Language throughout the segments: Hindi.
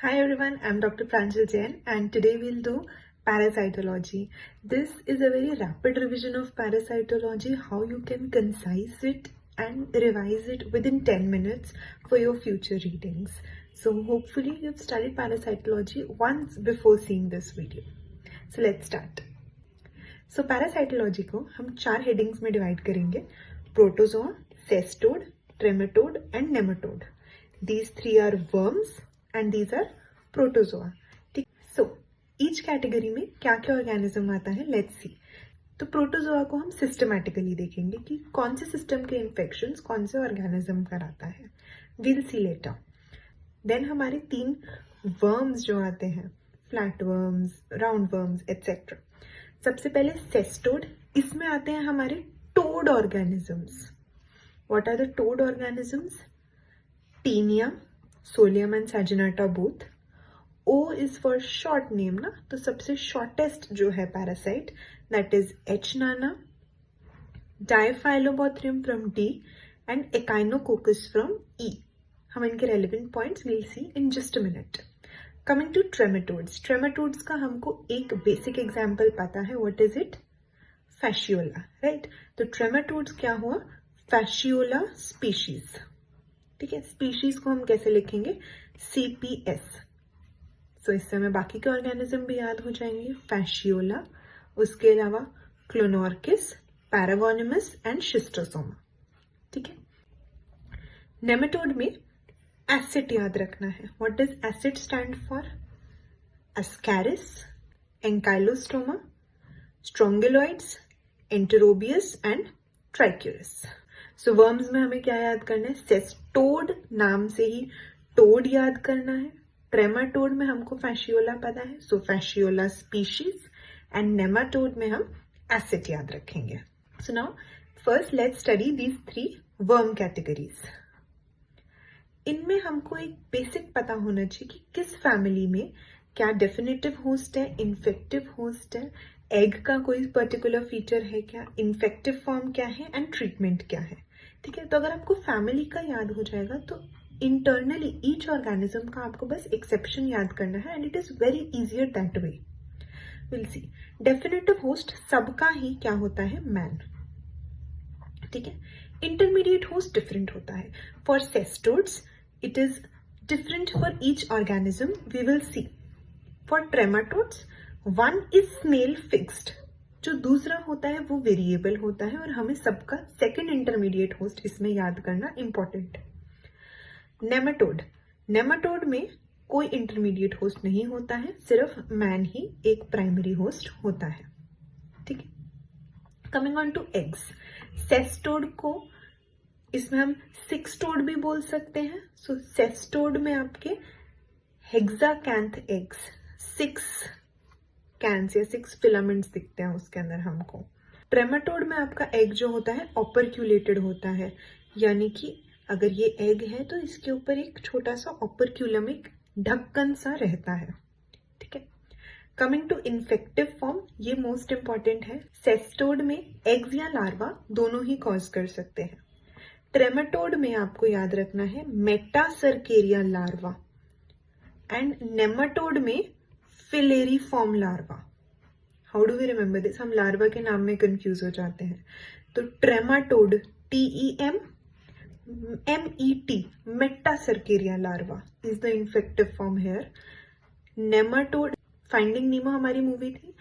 Hi everyone, I'm Dr. Pranjal Jain and today we'll do parasitology. This is a very rapid revision of parasitology, how you can concise it and revise it within 10 minutes for your future readings. So hopefully you've studied parasitology once before seeing this video. So let's start. So parasitology को हम 4 headings में divide करेंगे. Protozoa, cestode, trematode and nematode. These 3 are worms and these are protozoa. ठीक, सो ईच कैटेगरी में क्या क्या ऑर्गेनिज्म आता है, लेट्स सी. तो प्रोटोजोआ को हम सिस्टमैटिकली देखेंगे कि कौन से सिस्टम के इन्फेक्शंस कौन से ऑर्गेनिज्म कराता है. Will see letter. देन हमारे 3 वर्म्स जो आते हैं, flat worms, round worms etcetera. सबसे पहले सेस्टोड. इसमें आते हैं हमारे toad organisms. What are the toad organisms? Taenia, solium and saginata both. O is for short name ना, तो सबसे shortest जो है parasite that is H. nana, Diphyllobothrium from D and Echinococcus from E. हम इनके relevant points we'll see in just a minute. Coming to trematodes. Trematodes का हमको एक basic example पता है. What is it? Fasciola, right? तो trematodes क्या हुआ? Fasciola species. ठीक है, species को हम कैसे लिखेंगे? CPS. तो इससे हमें बाकी के ऑर्गेनिज्म भी याद हो जाएंगे. फैशियोला, उसके अलावा क्लोनोर्किस, पैरागोनिमस एंड शिस्टोसोमा. ठीक है. नेमेटोड में एसिड याद रखना है. What does acid stand for? Ascaris, Ancylostoma, Strongyloides, Enterobius and Trichuris. So worms में हमें क्या याद करना है? सेस्टोड, नाम से ही टोड याद करना है. ट्रेमाटोड में हमको फैशियोला पता है, सो फैशियोला स्पीशीज. एंड नेमाटोड में हम एसिड याद रखेंगे. So now first let's study these 3 worm categories. इनमें हमको एक बेसिक पता होना चाहिए कि किस फैमिली में क्या डेफिनेटिव होस्ट है, इन्फेक्टिव होस्ट है, एग का कोई पर्टिकुलर फीचर है क्या, इन्फेक्टिव फॉर्म क्या है एंड ट्रीटमेंट क्या है. ठीक है, तो अगर आपको फैमिली का याद हो जाएगा तो इंटरनली ईच ऑर्गेनिज्म का आपको बस एक्सेप्शन याद करना है and it is very easier that way. Will see. Definitive host सबका ही क्या होता है? मैन. ठीक है. इंटरमीडिएट होस्ट डिफरेंट होता है. For cestodes it is different for each organism. We will see. For trematodes one is snail fixed, जो दूसरा होता है वो वेरिएबल होता है और हमें सबका सेकेंड इंटरमीडिएट होस्ट इसमें याद करना इंपॉर्टेंट है. नेमाटोड. नेमाटोड में कोई इंटरमीडिएट होस्ट नहीं होता है, सिर्फ मैन ही एक प्राइमरी होस्ट होता है. ठीक है. Coming on to eggs. Cestode को इसमें हम सिक्सटोड भी बोल सकते हैं. सो सेस्टोड में आपके हेक्साकैंथ एग्स, 6 कैंस या 6 फिलामेंट्स दिखते हैं उसके अंदर हमको. ट्रेमाटोड में आपका एग जो होता है ऑपरक्यूलेटेड होता है, यानी कि अगर ये एग है तो इसके ऊपर एक छोटा सा ऑपरक्यूलम, एक ढक्कन सा रहता है. ठीक है. कमिंग टू इन्फेक्टिव फॉर्म, ये मोस्ट इंपॉर्टेंट है. सेस्टोड में एग्स या लार्वा दोनों ही कॉज कर सकते हैं. ट्रेमाटोड में आपको याद रखना है मेटासर्केरिया लार्वा एंड नेमाटोड में filariform larva. How do we remember this? हम लार्वा के नाम में कंफ्यूज हो जाते हैं. तो trematode TEM MET, metacercaria larva is the infective form here. Nematode, finding Nemo हमारी मूवी थी,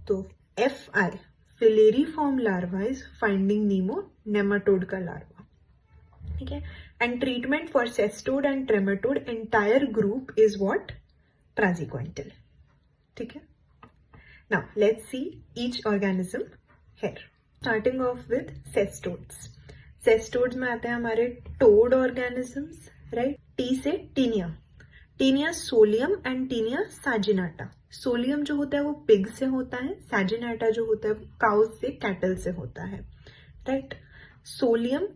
तो FI filariform larva is finding Nemo, nematode का लार्वा. ठीक है. And treatment for cestode and trematode entire group is what? Praziquantel. ठीक है. Now let's see each organism here. Starting off with cestodes. Cestodes में आते हैं हमारे टोड ऑर्गेनिजम्स, राइट? टी से Taenia. Taenia solium and Taenia saginata. Solium जो होता है वो पिग से होता है, सैजिनाटा जो होता है वो काउज से, कैटल से होता है, right? Solium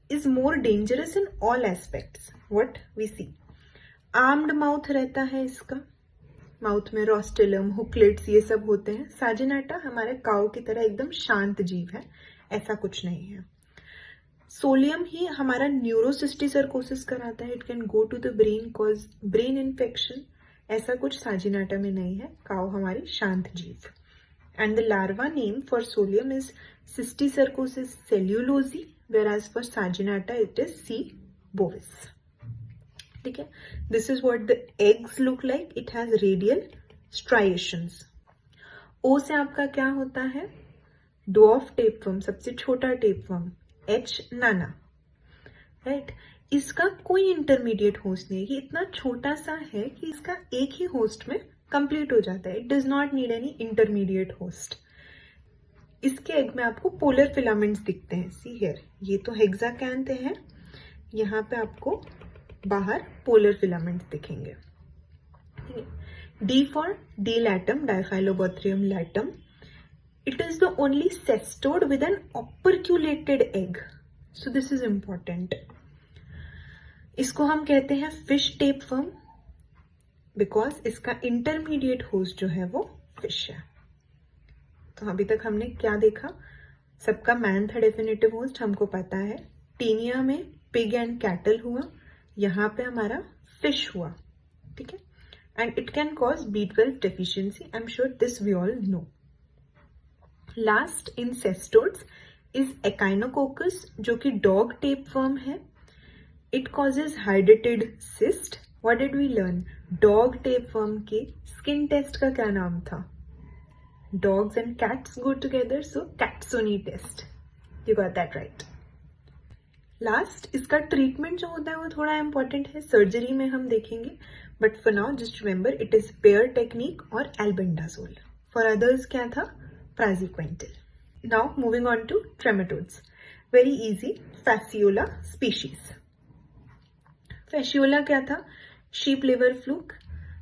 is more dangerous in all aspects. What we see? Armed mouth रहता है इसका, माउथ में रोस्टेलम, हुकलेट्स ये सब होते हैं. सैजिनाटा हमारे काउ की तरह एकदम शांत जीव है, ऐसा कुछ नहीं है. सोलियम ही हमारा न्यूरोसिस्टिसर्कोसिस कराता है. It can go to the brain, cause brain infection. ऐसा कुछ साजिनाटा में नहीं है. काउ हमारी शांत जीव. And the larva name for solium is cysticercosis cellulosae, whereas for saginata it is C. bovis. ठीक है. This is what the eggs look like. It has radial striations. O से आपका क्या होता है? Dwarf tapeworm, सबसे छोटा tapeworm. H nana. Right? इसका कोई इंटरमीडिएट होस्ट नहीं है. ये इतना छोटा सा है कि इसका एक ही होस्ट में कंप्लीट हो जाता है. It does not need any intermediate host. इसके एग में आपको पोलर फिलामेंट्स दिखते हैं. सी हियर, ये तो हेक्साकैंथ है. यहाँ पे आपको बाहर पोलर फिलामेंट्स दिखेंगे. D for D latum, Diphyllobothrium latum. It is the only cestode with an operculated egg. So this is important. इसको हम कहते हैं फिश टेपवर्म बिकॉज इसका इंटरमीडिएट होस्ट जो है वो फिश है. तो अभी तक हमने क्या देखा? सबका मैन था डेफिनेटिव होस्ट, हमको पता है. टीनिया में पिग एंड कैटल हुआ. यहाँ पे हमारा फिश हुआ. ठीक है. And it can cause B12 deficiency. I am sure this we all know. Last in cestodes is Echinococcus, जो कि डॉग टेपवर्म है. इट कॉजेज हाइड्रेटेड cyst. What did we learn? Dog tapeworm के स्किन टेस्ट का क्या नाम था? Dogs and cats go together, so Katsuni test. You got that right. Last, इसका ट्रीटमेंट जो होता है वो थोड़ा इंपॉर्टेंट है. सर्जरी में हम देखेंगे, but for now just remember it is PAIR technique और एल्बेंडाजोल. फॉर अदर्स क्या था? Praziquantel. Now moving on to trematodes. Very easy. Fasciola species. Fasciola क्या था? Sheep liver fluke.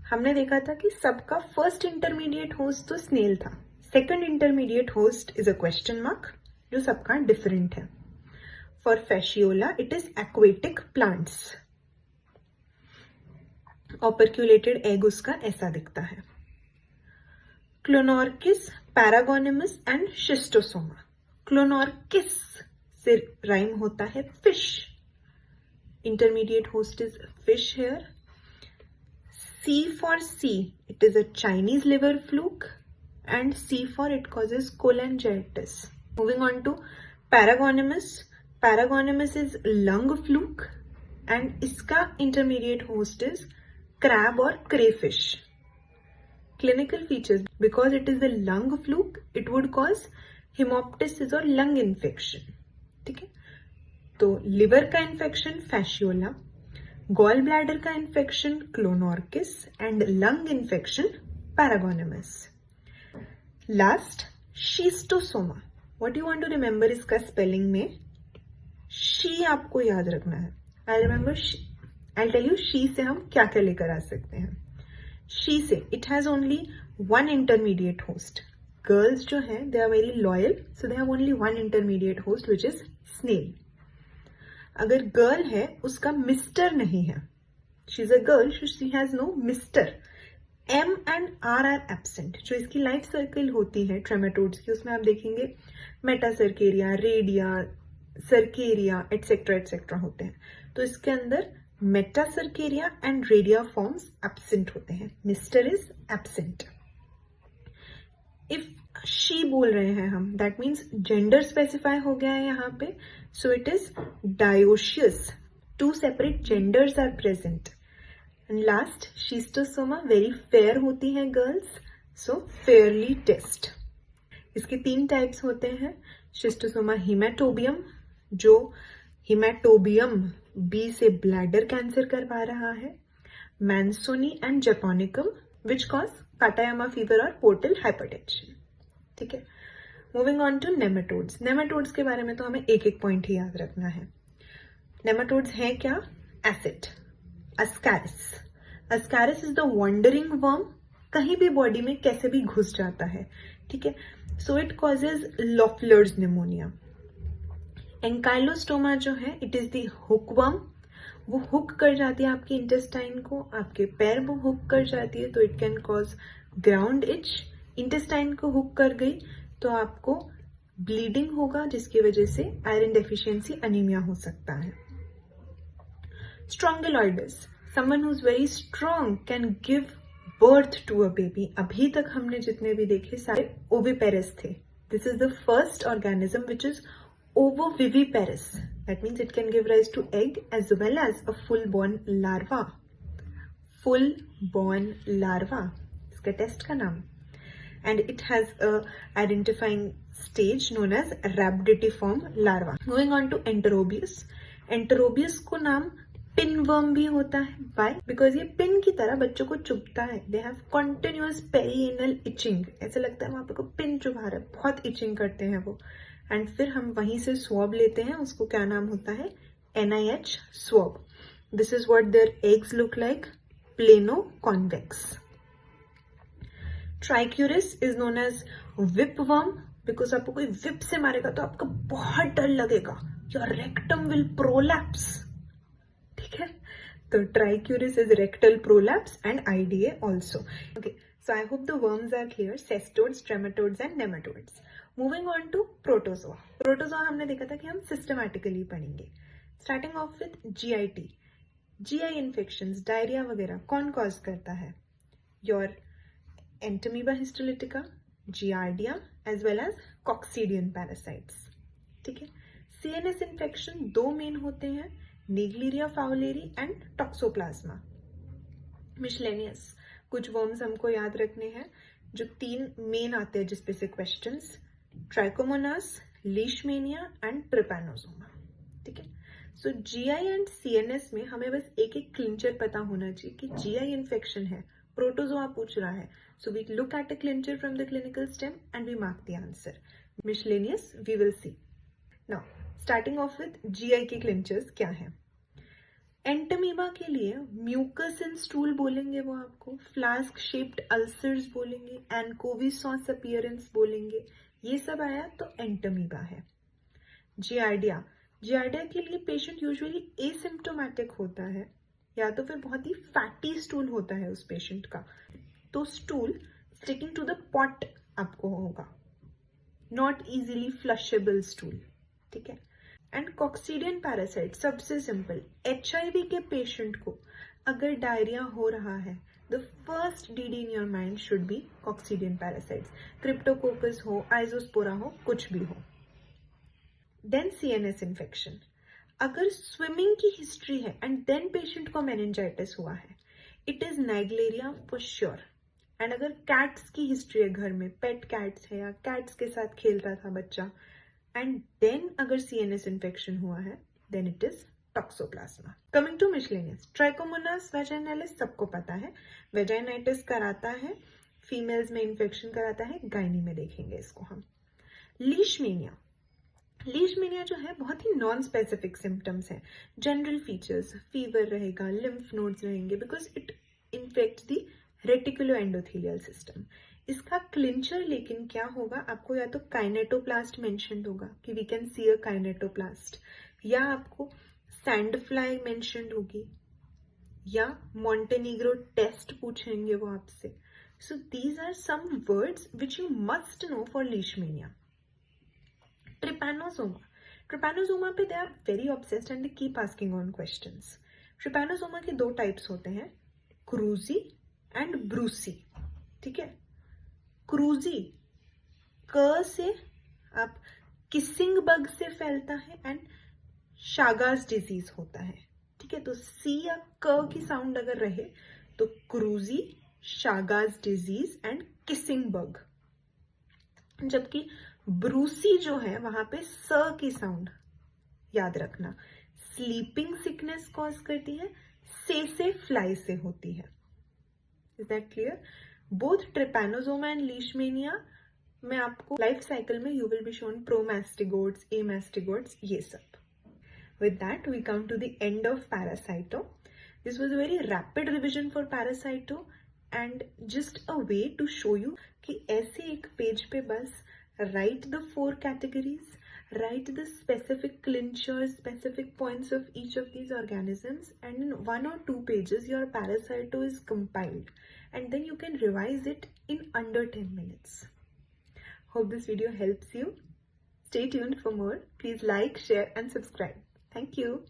हमने देखा था कि सबका फर्स्ट इंटरमीडिएट होस्ट तो स्नेल था. Second intermediate host is a question mark, जो सबका डिफरेंट है. For Fasciola it is aquatic plants. Operculated egg उसका ऐसा दिखता है. क्लोनोर्किस, पैरागोनिमस एंड शिस्टोसोमा. क्लोनोर्किस से राइम होता है fish. Intermediate host is fish here. C for C, it is a Chinese liver fluke, and C for it causes cholangitis. Moving on to Paragonimus. Paragonimus is lung fluke, and इसका intermediate host is crab or crayfish. Clinical features, because it is a lung fluke, it would cause hemoptysis or lung infection. ठीक है. तो liver का infection fasciola, गॉल ब्लैडर का infection Clonorchis and lung infection Paragonimus. Last, Schistosoma. What you want to remember इसका स्पेलिंग में? शी आपको याद रखना है. आई टेल यू शी से हम क्या क्या लेकर आ सकते हैं. She says it has only one intermediate host. Girls जो है they are very loyal, so they have only one intermediate host which is snail. अगर गर्ल है उसका मिस्टर नहीं है. She is a girl, she has no mister. M and R are absent. जो इसकी लाइफ सर्कल होती है ट्रेमेटोड्स की, उसमें आप देखेंगे metacercaria, redia, cercaria etcetera etcetera होते हैं. तो इसके अंदर metacercaria and redia forms absent होते हैं. Mister is absent. If she बोल रहे हैं हम, दैट मीन्स जेंडर स्पेसिफाई हो गया है यहाँ पे. So it is dioecious. 2 separate genders are present. And last, schistosoma very fair होती है गर्ल्स, सो फेयरली टेस्ट. इसके 3 टाइप्स होते हैं. शिस्टोसोमा हिमेटोबियम, जो हिमेटोबियम बी से ब्लैडर कैंसर करवा रहा है. Mansoni and japonicum which cause Katayama fever और पोर्टल हाइपरटेंशन. ठीक है. Moving on to nematodes. Nematodes के बारे में तो हमें एक एक पॉइंट ही याद रखना है. नेमेटोड्स हैं क्या? Acid. Ascaris. Ascaris is the wandering worm. कहीं भी बॉडी में कैसे भी घुस जाता है. ठीक है. So it causes Loeffler's pneumonia. Ancylostoma जो है इट इज द हुकवर्म. वो हुक कर जाती है आपके इंटेस्टाइन को, आपके पैर में हुक कर जाती है, तो it can cause ground etch. Intestine को हुक कर गई तो आपको ब्लीडिंग होगा जिसकी वजह से आयरन डेफिशिएंसी अनीमिया हो सकता है। Strongyloides, someone who is very strong can give birth to a baby. अभी तक हमने जितने भी देखे सारे ओविपेरस थे। This is the first organism which is ovoviviparous. That means it can give rise to egg as well as a full-born larva. Full-born larva. इसका टेस्ट का नाम. And it has a identifying stage known as rhabditiform larva. Moving on to Enterobius. Enterobius को नाम pinworm भी होता है. Why? Because ये पिन की तरह बच्चों को चुभता है. They have continuous perianal itching. ऐसा लगता है वहाँ पे को पिन चुभा रहा है. बहुत itching करते हैं वो. एंड फिर हम वहीं से स्वॉब लेते हैं. उसको क्या नाम होता है? NIH swab. This is what their eggs look like, plano convex. Trichuris is known as whip worm because आपको कोई विप से मारेगा तो आपको बहुत डर लगेगा. Your rectum will prolapse. ठीक है, तो trichuris is rectal prolapse and IDA also. Okay, so I hope the worms are clear. Cestodes, trematodes and nematodes. Moving on to protozoa. Protozoa हमने देखा था कि हम systematically पढ़ेंगे. Starting off with GIT. GI infections, diarrhoea वगैरह कौन कॉज करता है? Your Entamoeba histolytica, Giardia as well as coccidian parasites. ठीक है. CNS infection दो मेन होते हैं, Naegleria fowleri and Toxoplasma. Miscellaneous, कुछ वर्म्स हमको याद रखने हैं जो तीन मेन आते हैं जिसपे से questions, trichomonas, Leishmania and Trypanosoma. ठीक है, सो GI एंड CNS में हमें बस एक एक क्लिंचर पता होना चाहिए कि GI इन्फेक्शन है, प्रोटोजोआ पूछ रहा है. So we look at a clincher from the clinical stem and we mark the answer. Miscellaneous we will see. Now starting off with GI के क्लिंचर्स क्या है. एंटमीबा के लिए म्यूकस इन स्टूल बोलेंगे वो आपको, फ्लास्क शेप्ड अल्सर्स बोलेंगे, एनकोविसॉस अपीयरेंस बोलेंगे. ये सब आया तो एंटमीबा है. जियार्डिया, जियार्डिया के लिए पेशेंट यूजुअली एसिम्प्टोमेटिक होता है या तो फिर बहुत ही फैटी स्टूल होता है उस पेशेंट का, तो stool sticking to the pot आपको होगा, नॉट इजीली फ्लशेबल स्टूल. ठीक है. एंड कॉक्सीडियन पैरासाइट सबसे सिंपल. HIV के पेशेंट को अगर डायरिया हो रहा है, the first DD in your mind should be coccidian parasites. Cryptococcus हो, आइजोस्पोरा हो, कुछ भी हो. Then CNS infection. अगर स्विमिंग की हिस्ट्री है एंड देन पेशेंट को मेनिंजाइटिस हुआ है, it is naegleria for sure. And अगर कैट्स की हिस्ट्री है, घर में पेट कैट्स है या कैट्स के साथ खेल रहा था बच्चा, and then अगर CNS infection हुआ है, then it is toxoplasma. Coming to miscellaneous, Trichomonas vaginalis सबको पता है, vaginitis कराता है, फीमेल्स में इन्फेक्शन कराता है, गायनी में देखेंगे इसको हम. लीशमेनिया, लीशमेनिया जो है बहुत ही नॉन स्पेसिफिक सिम्टम्स है. जनरल फीचर्स, फीवर रहेगा, लिम्फ नोड्स रहेंगे because it infect the reticulo endothelial system. इसका क्लिंचर लेकिन क्या होगा, आपको या तो काइनेटोप्लास्ट मेंशन्ड होगा कि वी कैन सी अ काइनेटोप्लास्ट, या आपको सैंड फ्लाई मेंशन्ड होगी, या मॉन्टेनिग्रो टेस्ट पूछेंगे वो आपसे. So these are some words which you must know for leishmania. Trypanosoma, trypanosoma पे they are very obsessed and they keep asking on questions. Trypanosoma के दो टाइप्स होते हैं, क्रूजी एंड ब्रूसी. ठीक है. क्रूजी क से आप किसिंग बग से फैलता है एंड शागास डिजीज होता है. ठीक है, तो सी या क की साउंड अगर रहे तो cruzi, Chagas disease and kissing bug. जबकि ब्रूसी जो है वहां पे स की साउंड याद रखना, स्लीपिंग सिकनेस कॉज करती है, से फ्लाई से होती है. Is that clear? Both Trypanosoma and Leishmania में आपको लाइफ साइकिल में यू विल बी शोन प्रोमास्टिगोड्स, एमास्टिगोड्स, ये सब. With that, we come to the end of Parasito. This was a very rapid revision for Parasito and just a way to show you कि ऐसे एक पेज पे बस write the 4 categories, write the specific clinchers, specific points of each of these organisms, and in 1 or 2 pages your Parasito is compiled and then you can revise it in under 10 minutes. Hope this video helps you. Stay tuned for more. Please like, share and subscribe. Thank you.